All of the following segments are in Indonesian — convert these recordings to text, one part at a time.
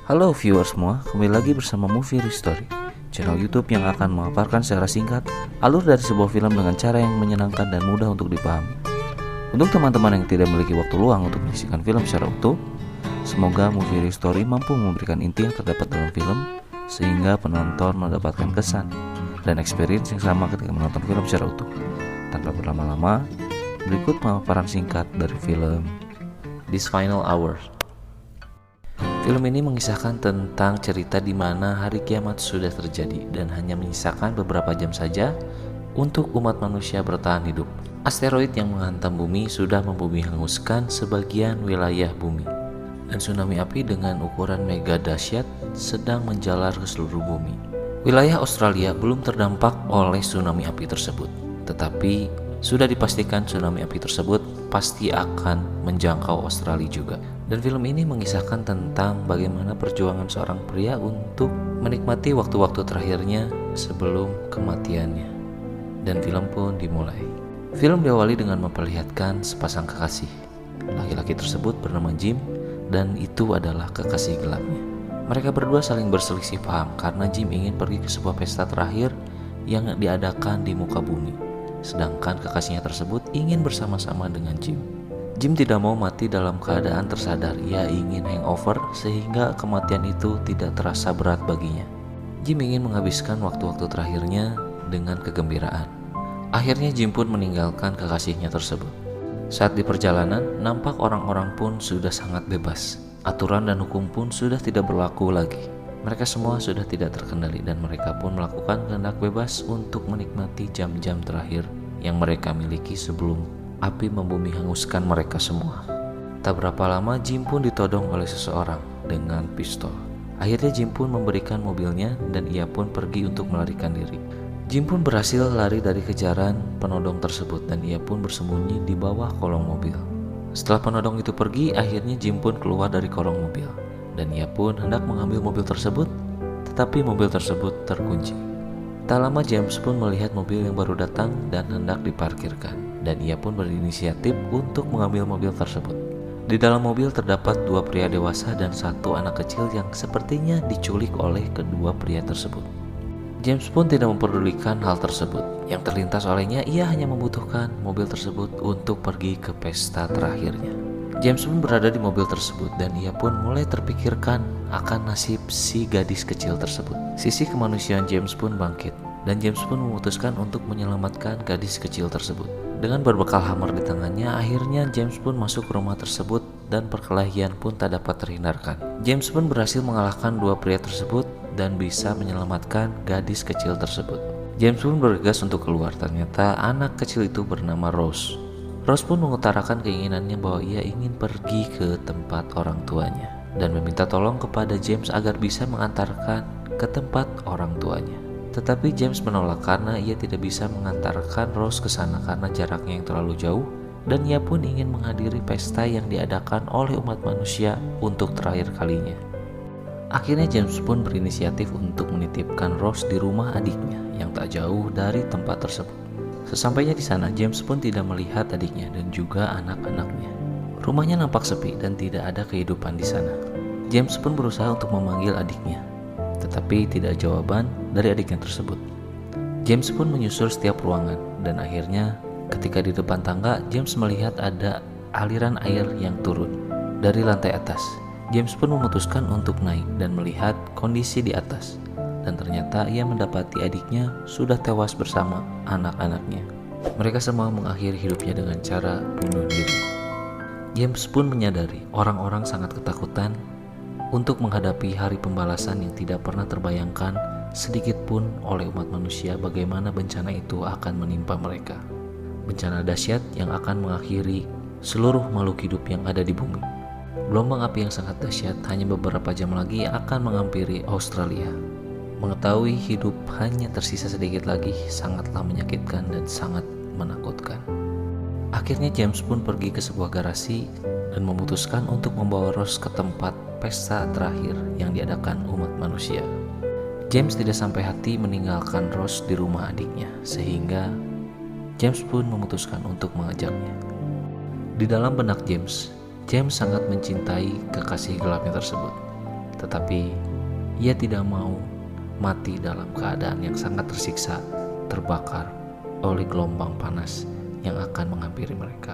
Halo viewers semua, kembali lagi bersama Movie Story, channel YouTube yang akan memaparkan secara singkat alur dari sebuah film dengan cara yang menyenangkan dan mudah untuk dipahami. Untuk teman-teman yang tidak memiliki waktu luang untuk menyaksikan film secara utuh, semoga Movie Story mampu memberikan inti yang terdapat dalam film sehingga penonton mendapatkan kesan dan experience yang sama ketika menonton film secara utuh. Tanpa berlama-lama, berikut pemaparan singkat dari film This Final Hour. Film ini mengisahkan tentang cerita di mana hari kiamat sudah terjadi dan hanya menyisakan beberapa jam saja untuk umat manusia bertahan hidup. Asteroid yang menghantam bumi sudah membumi hanguskan sebagian wilayah bumi, dan tsunami api dengan ukuran mega dahsyat sedang menjalar ke seluruh bumi. Wilayah Australia belum terdampak oleh tsunami api tersebut, tetapi sudah dipastikan tsunami api tersebut pasti akan menjangkau Australia juga. Dan film ini mengisahkan tentang bagaimana perjuangan seorang pria untuk menikmati waktu-waktu terakhirnya sebelum kematiannya. Dan film pun dimulai. Film diawali dengan memperlihatkan sepasang kekasih. Laki-laki tersebut bernama Jim dan itu adalah kekasih gelapnya. Mereka berdua saling berselisih paham karena Jim ingin pergi ke sebuah pesta terakhir yang diadakan di muka bumi, sedangkan kekasihnya tersebut ingin bersama-sama dengan Jim. Jim tidak mau mati dalam keadaan tersadar. Ia ingin hangover sehingga kematian itu tidak terasa berat baginya. Jim ingin menghabiskan waktu-waktu terakhirnya dengan kegembiraan. Akhirnya Jim pun meninggalkan kekasihnya tersebut. Saat di perjalanan, nampak orang-orang pun sudah sangat bebas. Aturan dan hukum pun sudah tidak berlaku lagi. Mereka semua sudah tidak terkendali dan mereka pun melakukan kehendak bebas untuk menikmati jam-jam terakhir yang mereka miliki sebelum api membumi hanguskan mereka semua. Tak berapa lama Jim pun ditodong oleh seseorang dengan pistol. Akhirnya Jim pun memberikan mobilnya dan ia pun pergi untuk melarikan diri. Jim pun berhasil lari dari kejaran penodong tersebut dan ia pun bersembunyi di bawah kolong mobil. Setelah penodong itu pergi, akhirnya Jim pun keluar dari kolong mobil dan ia pun hendak mengambil mobil tersebut, tetapi mobil tersebut terkunci. Tak lama James pun melihat mobil yang baru datang dan hendak diparkirkan, dan ia pun berinisiatif untuk mengambil mobil tersebut. Di dalam mobil terdapat dua pria dewasa dan satu anak kecil yang sepertinya diculik oleh kedua pria tersebut. James pun tidak memperdulikan hal tersebut. Yang terlintas olehnya, ia hanya membutuhkan mobil tersebut untuk pergi ke pesta terakhirnya. James pun berada di mobil tersebut dan ia pun mulai terpikirkan akan nasib si gadis kecil tersebut. Sisi kemanusiaan James pun bangkit dan James pun memutuskan untuk menyelamatkan gadis kecil tersebut. Dengan berbekal hammer di tangannya, akhirnya James pun masuk ke rumah tersebut dan perkelahian pun tak dapat terhindarkan. James pun berhasil mengalahkan dua pria tersebut dan bisa menyelamatkan gadis kecil tersebut. James pun bergegas untuk keluar. Ternyata anak kecil itu bernama Rose. Rose pun mengutarakan keinginannya bahwa ia ingin pergi ke tempat orang tuanya dan meminta tolong kepada James agar bisa mengantarkan ke tempat orang tuanya. Tetapi James menolak karena ia tidak bisa mengantarkan Rose ke sana karena jaraknya yang terlalu jauh dan ia pun ingin menghadiri pesta yang diadakan oleh umat manusia untuk terakhir kalinya. Akhirnya James pun berinisiatif untuk menitipkan Rose di rumah adiknya yang tak jauh dari tempat tersebut. Sesampainya di sana, James pun tidak melihat adiknya dan juga anak-anaknya. Rumahnya nampak sepi dan tidak ada kehidupan di sana. James pun berusaha untuk memanggil adiknya, tetapi tidak ada jawaban dari adiknya tersebut. James pun menyusur setiap ruangan dan akhirnya ketika di depan tangga, James melihat ada aliran air yang turun dari lantai atas. James pun memutuskan untuk naik dan melihat kondisi di atas. Dan ternyata ia mendapati adiknya sudah tewas bersama anak-anaknya. Mereka semua mengakhiri hidupnya dengan cara bunuh diri. James pun menyadari orang-orang sangat ketakutan untuk menghadapi hari pembalasan yang tidak pernah terbayangkan sedikit pun oleh umat manusia bagaimana bencana itu akan menimpa mereka. Bencana dahsyat yang akan mengakhiri seluruh makhluk hidup yang ada di bumi. Gelombang api yang sangat dahsyat hanya beberapa jam lagi akan menghampiri Australia. Mengetahui hidup hanya tersisa sedikit lagi sangatlah menyakitkan dan sangat menakutkan. Akhirnya James pun pergi ke sebuah garasi dan memutuskan untuk membawa Rose ke tempat pesta terakhir yang diadakan umat manusia. James tidak sampai hati meninggalkan Rose di rumah adiknya, sehingga James pun memutuskan untuk mengajaknya. Di dalam benak James sangat mencintai kekasih gelapnya tersebut. Tetapi ia tidak mau mati dalam keadaan yang sangat tersiksa, terbakar oleh gelombang panas yang akan menghampiri mereka.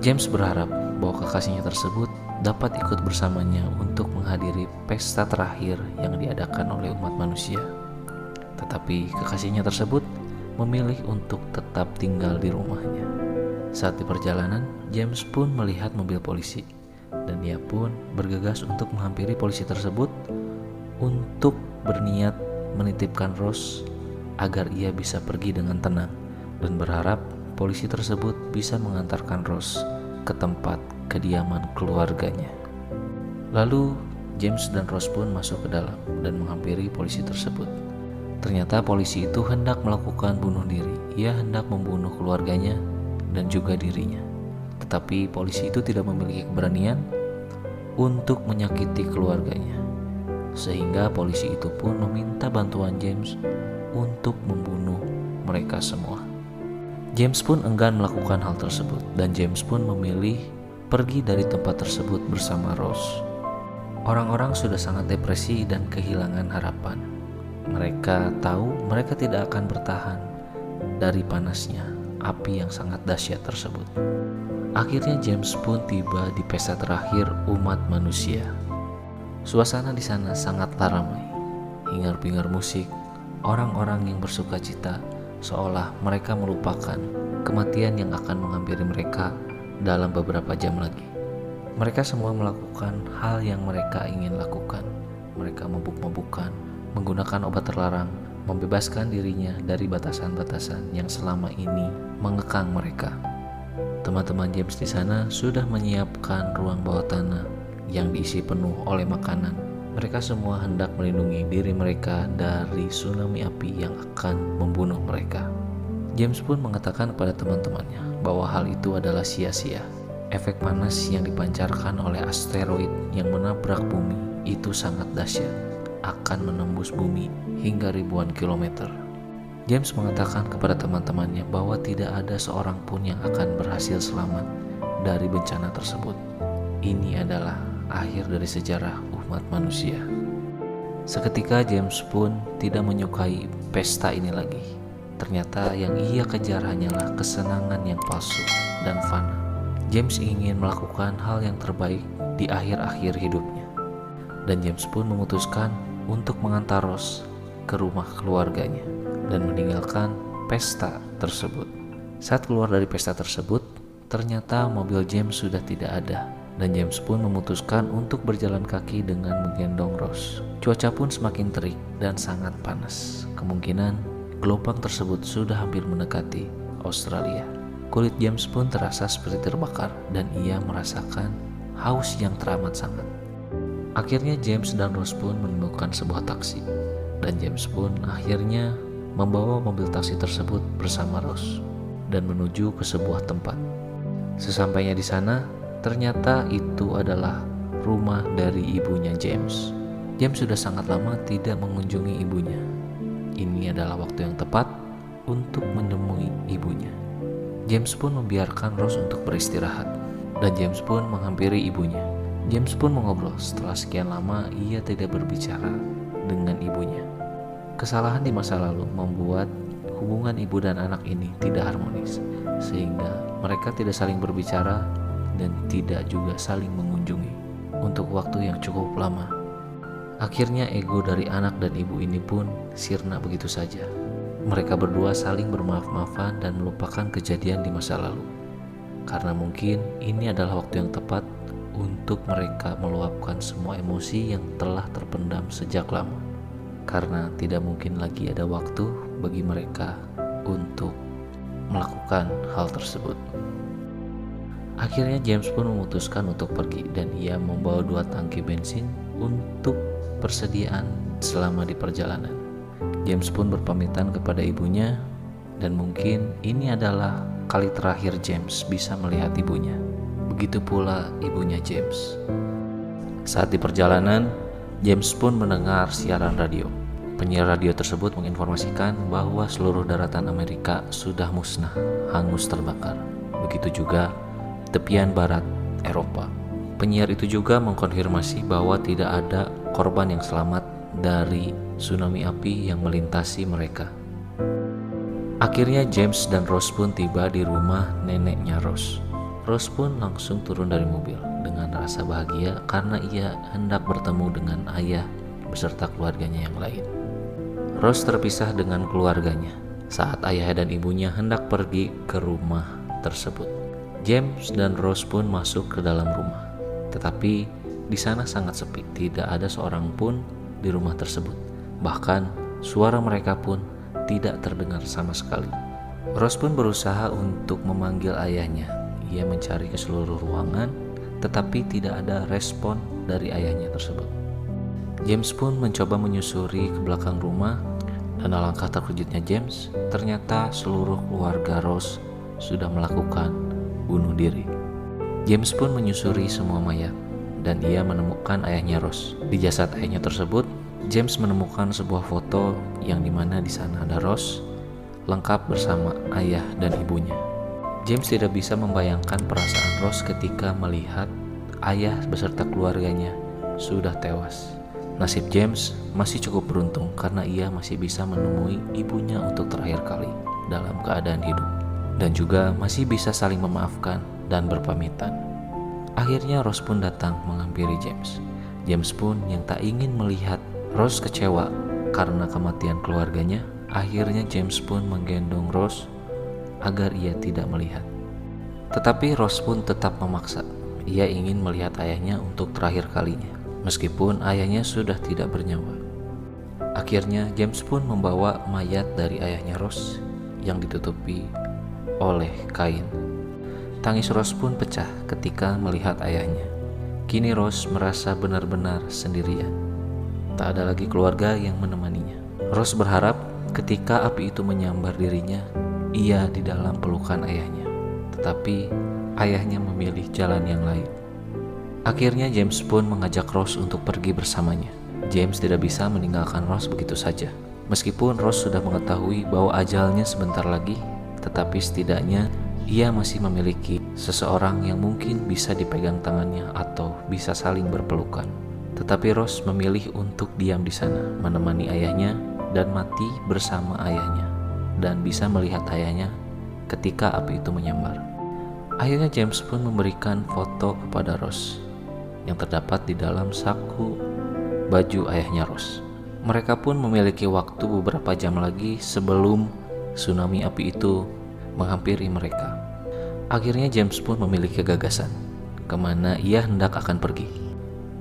James berharap bahwa kekasihnya tersebut dapat ikut bersamanya untuk menghadiri pesta terakhir yang diadakan oleh umat manusia. Tetapi kekasihnya tersebut memilih untuk tetap tinggal di rumahnya. Saat di perjalanan, James pun melihat mobil polisi, dan ia pun bergegas untuk menghampiri polisi tersebut untuk berniat menitipkan Rose agar ia bisa pergi dengan tenang, dan berharap polisi tersebut bisa mengantarkan Rose ke tempat kediaman keluarganya. Lalu James dan Rose pun masuk ke dalam dan menghampiri polisi tersebut. Ternyata polisi itu hendak melakukan bunuh diri. Ia hendak membunuh keluarganya dan juga dirinya. Tetapi polisi itu tidak memiliki keberanian untuk menyakiti keluarganya. Sehingga polisi itu pun meminta bantuan James untuk membunuh mereka semua. James pun enggan melakukan hal tersebut, dan James pun memilih pergi dari tempat tersebut bersama Rose. Orang-orang sudah sangat depresi dan kehilangan harapan. Mereka tahu mereka tidak akan bertahan dari panasnya api yang sangat dahsyat tersebut. Akhirnya James pun tiba di pesta terakhir umat manusia. Suasana di sana sangatlah ramai. Hingar-bingar musik, orang-orang yang bersuka cita, seolah mereka melupakan kematian yang akan menghampiri mereka dalam beberapa jam lagi. Mereka semua melakukan hal yang mereka ingin lakukan. Mereka mabuk-mabukan, menggunakan obat terlarang, membebaskan dirinya dari batasan-batasan yang selama ini mengekang mereka. Teman-teman James di sana sudah menyiapkan ruang bawah tanah yang diisi penuh oleh makanan. Mereka semua hendak melindungi diri mereka dari tsunami api yang akan membunuh mereka. James pun mengatakan kepada teman-temannya bahwa hal itu adalah sia-sia. Efek panas yang dipancarkan oleh asteroid yang menabrak bumi itu sangat dahsyat, akan menembus bumi hingga ribuan kilometer. James mengatakan kepada teman-temannya bahwa tidak ada seorang pun yang akan berhasil selamat dari bencana tersebut. Ini adalah akhir dari sejarah umat manusia. Seketika James pun tidak menyukai pesta ini lagi. Ternyata yang ia kejar hanyalah kesenangan yang palsu dan fana. James ingin melakukan hal yang terbaik di akhir-akhir hidupnya. Dan James pun memutuskan untuk mengantar Rose ke rumah keluarganya dan meninggalkan pesta tersebut. Saat keluar dari pesta tersebut, ternyata mobil James sudah tidak ada, dan James pun memutuskan untuk berjalan kaki dengan menggendong Rose. Cuaca pun semakin terik dan sangat panas. Kemungkinan gelombang tersebut sudah hampir mendekati Australia. Kulit James pun terasa seperti terbakar dan ia merasakan haus yang teramat sangat. Akhirnya James dan Rose pun menemukan sebuah taksi, dan James pun akhirnya membawa mobil taksi tersebut bersama Rose dan menuju ke sebuah tempat. Sesampainya di sana, ternyata itu adalah rumah dari ibunya James. James sudah sangat lama tidak mengunjungi ibunya. Ini adalah waktu yang tepat untuk menemui ibunya. James pun membiarkan Rose untuk beristirahat, dan James pun menghampiri ibunya. James pun mengobrol. Setelah sekian lama ia tidak berbicara dengan ibunya. Kesalahan di masa lalu membuat hubungan ibu dan anak ini tidak harmonis, sehingga mereka tidak saling berbicara dan tidak juga saling mengunjungi untuk waktu yang cukup lama. Akhirnya ego dari anak dan ibu ini pun sirna begitu saja. Mereka berdua saling bermaaf-maafan dan melupakan kejadian di masa lalu, karena mungkin ini adalah waktu yang tepat untuk mereka meluapkan semua emosi yang telah terpendam sejak lama, karena tidak mungkin lagi ada waktu bagi mereka untuk melakukan hal tersebut. Akhirnya James pun memutuskan untuk pergi, dan ia membawa 2 tangki bensin untuk persediaan selama di perjalanan. James pun berpamitan kepada ibunya, dan mungkin ini adalah kali terakhir James bisa melihat ibunya. Begitu pula ibunya James. Saat di perjalanan, James pun mendengar siaran radio. Penyiar radio tersebut menginformasikan bahwa seluruh daratan Amerika sudah musnah, hangus terbakar. Begitu juga tepian barat Eropa. Penyiar itu juga mengkonfirmasi bahwa tidak ada korban yang selamat dari tsunami api yang melintasi mereka. Akhirnya James dan Rose pun tiba di rumah neneknya Rose. Rose pun langsung turun dari mobil dengan rasa bahagia karena ia hendak bertemu dengan ayah beserta keluarganya yang lain. Rose terpisah dengan keluarganya saat ayah dan ibunya hendak pergi ke rumah tersebut. James dan Rose pun masuk ke dalam rumah, tetapi di sana sangat sepi, tidak ada seorang pun di rumah tersebut. Bahkan suara mereka pun tidak terdengar sama sekali. Rose pun berusaha untuk memanggil ayahnya. Ia mencari ke seluruh ruangan, tetapi tidak ada respon dari ayahnya tersebut. James pun mencoba menyusuri ke belakang rumah, dan alangkah terkejutnya James, ternyata seluruh keluarga Rose sudah melakukan bunuh diri. James pun menyusuri semua mayat, dan ia menemukan ayahnya Rose. Di jasad ayahnya tersebut, James menemukan sebuah foto yang dimana di sana ada Rose lengkap bersama ayah dan ibunya. James tidak bisa membayangkan perasaan Rose ketika melihat ayah beserta keluarganya sudah tewas. Nasib James masih cukup beruntung karena ia masih bisa menemui ibunya untuk terakhir kali dalam keadaan hidup, dan juga masih bisa saling memaafkan dan berpamitan. Akhirnya Rose pun datang menghampiri James. James pun yang tak ingin melihat Rose kecewa karena kematian keluarganya, akhirnya James pun menggendong Rose agar ia tidak melihat. Tetapi Rose pun tetap memaksa. Ia ingin melihat ayahnya untuk terakhir kalinya, meskipun ayahnya sudah tidak bernyawa. Akhirnya James pun membawa mayat dari ayahnya Rose yang ditutupi oleh kain. Tangis Rose pun pecah ketika melihat ayahnya. Kini Rose merasa benar-benar sendirian. Tak ada lagi keluarga yang menemaninya. Rose berharap ketika api itu menyambar dirinya, ia di dalam pelukan ayahnya. Tetapi ayahnya memilih jalan yang lain. Akhirnya James pun mengajak Rose untuk pergi bersamanya. James tidak bisa meninggalkan Rose begitu saja. Meskipun Rose sudah mengetahui bahwa ajalnya sebentar lagi, tetapi setidaknya ia masih memiliki seseorang yang mungkin bisa dipegang tangannya atau bisa saling berpelukan. Tetapi Rose memilih untuk diam di sana, menemani ayahnya dan mati bersama ayahnya, dan bisa melihat ayahnya ketika api itu menyambar. Akhirnya James pun memberikan foto kepada Rose yang terdapat di dalam saku baju ayahnya Rose. Mereka pun memiliki waktu beberapa jam lagi sebelum tsunami api itu menghampiri mereka. Akhirnya James pun memiliki gagasan kemana ia hendak akan pergi.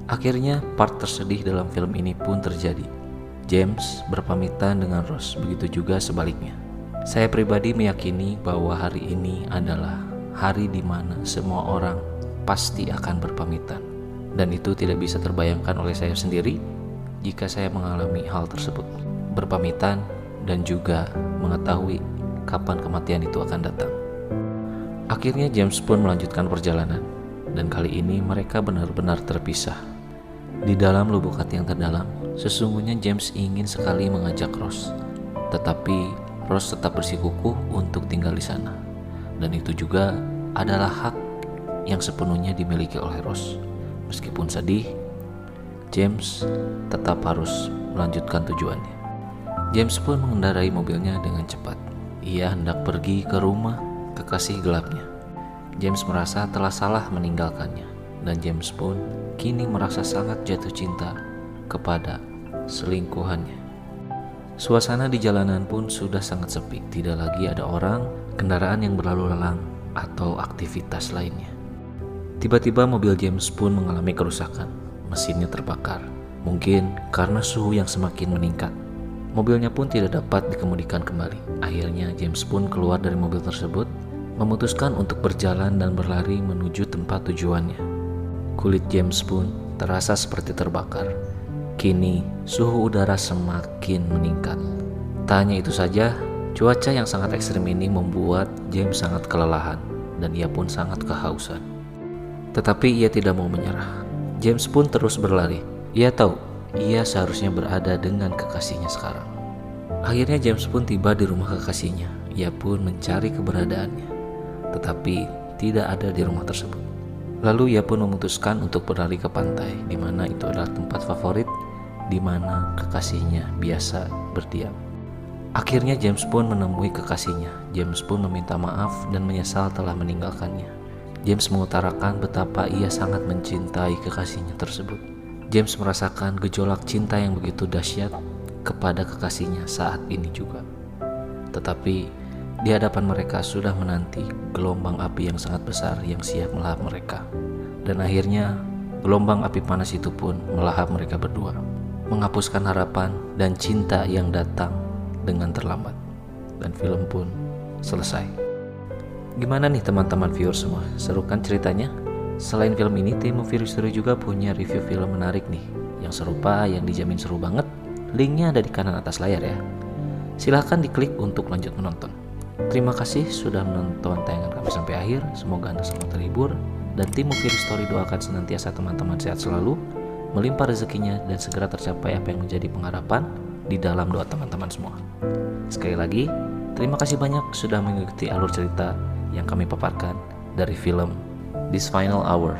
Akhirnya part tersedih dalam film ini pun terjadi. James berpamitan dengan Rose, begitu juga sebaliknya. Saya pribadi meyakini bahwa hari ini adalah hari di mana semua orang pasti akan berpamitan, dan itu tidak bisa terbayangkan oleh saya sendiri jika saya mengalami hal tersebut, berpamitan dan juga mengetahui kapan kematian itu akan datang. Akhirnya James pun melanjutkan perjalanan, dan kali ini mereka benar-benar terpisah. Di dalam lubuk hati yang terdalam, sesungguhnya James ingin sekali mengajak Rose, tetapi Rose tetap bersikukuh untuk tinggal di sana, dan itu juga adalah hak yang sepenuhnya dimiliki oleh Rose. Meskipun sedih, James tetap harus melanjutkan tujuannya. James pun mengendarai mobilnya dengan cepat. Ia hendak pergi ke rumah kekasih gelapnya. James merasa telah salah meninggalkannya, dan James pun kini merasa sangat jatuh cinta kepada selingkuhannya. Suasana di jalanan pun sudah sangat sepi, tidak lagi ada orang, kendaraan yang berlalu lalang, atau aktivitas lainnya. Tiba-tiba mobil James pun mengalami kerusakan, mesinnya terbakar, mungkin karena suhu yang semakin meningkat. Mobilnya pun tidak dapat dikemudikan kembali. Akhirnya James pun keluar dari mobil tersebut, memutuskan untuk berjalan dan berlari menuju tempat tujuannya. Kulit James pun terasa seperti terbakar. Kini suhu udara semakin meningkat. Tak hanya itu saja, cuaca yang sangat ekstrim ini membuat James sangat kelelahan, dan ia pun sangat kehausan. Tetapi ia tidak mau menyerah. James pun terus berlari. Ia tahu ia seharusnya berada dengan kekasihnya sekarang. Akhirnya James pun tiba di rumah kekasihnya. Ia pun mencari keberadaannya, tetapi tidak ada di rumah tersebut. Lalu ia pun memutuskan untuk berlari ke pantai, di mana itu adalah tempat favorit di mana kekasihnya biasa berdiam. Akhirnya James pun menemui kekasihnya. James pun meminta maaf dan menyesal telah meninggalkannya. James mengutarakan betapa ia sangat mencintai kekasihnya tersebut. James merasakan gejolak cinta yang begitu dahsyat kepada kekasihnya saat ini juga. Tetapi di hadapan mereka sudah menanti gelombang api yang sangat besar yang siap melahap mereka. Dan akhirnya gelombang api panas itu pun melahap mereka berdua, menghapuskan harapan dan cinta yang datang dengan terlambat. Dan film pun selesai. Gimana nih teman-teman viewer semua? Seru kan ceritanya? Selain film ini, tim Movie History juga punya review film menarik nih, yang serupa, yang dijamin seru banget. Linknya ada di kanan atas layar ya. Silahkan diklik untuk lanjut menonton. Terima kasih sudah menonton tayangan kami sampai akhir. Semoga Anda selamat terhibur. Dan tim Movie History doakan senantiasa teman-teman sehat selalu, melimpah rezekinya, dan segera tercapai apa yang menjadi pengharapan di dalam doa teman-teman semua. Sekali lagi, terima kasih banyak sudah mengikuti alur cerita yang kami paparkan dari film This Final Hour.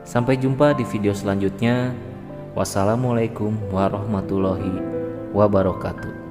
Sampai jumpa di video selanjutnya. Wassalamualaikum warahmatullahi wabarakatuh.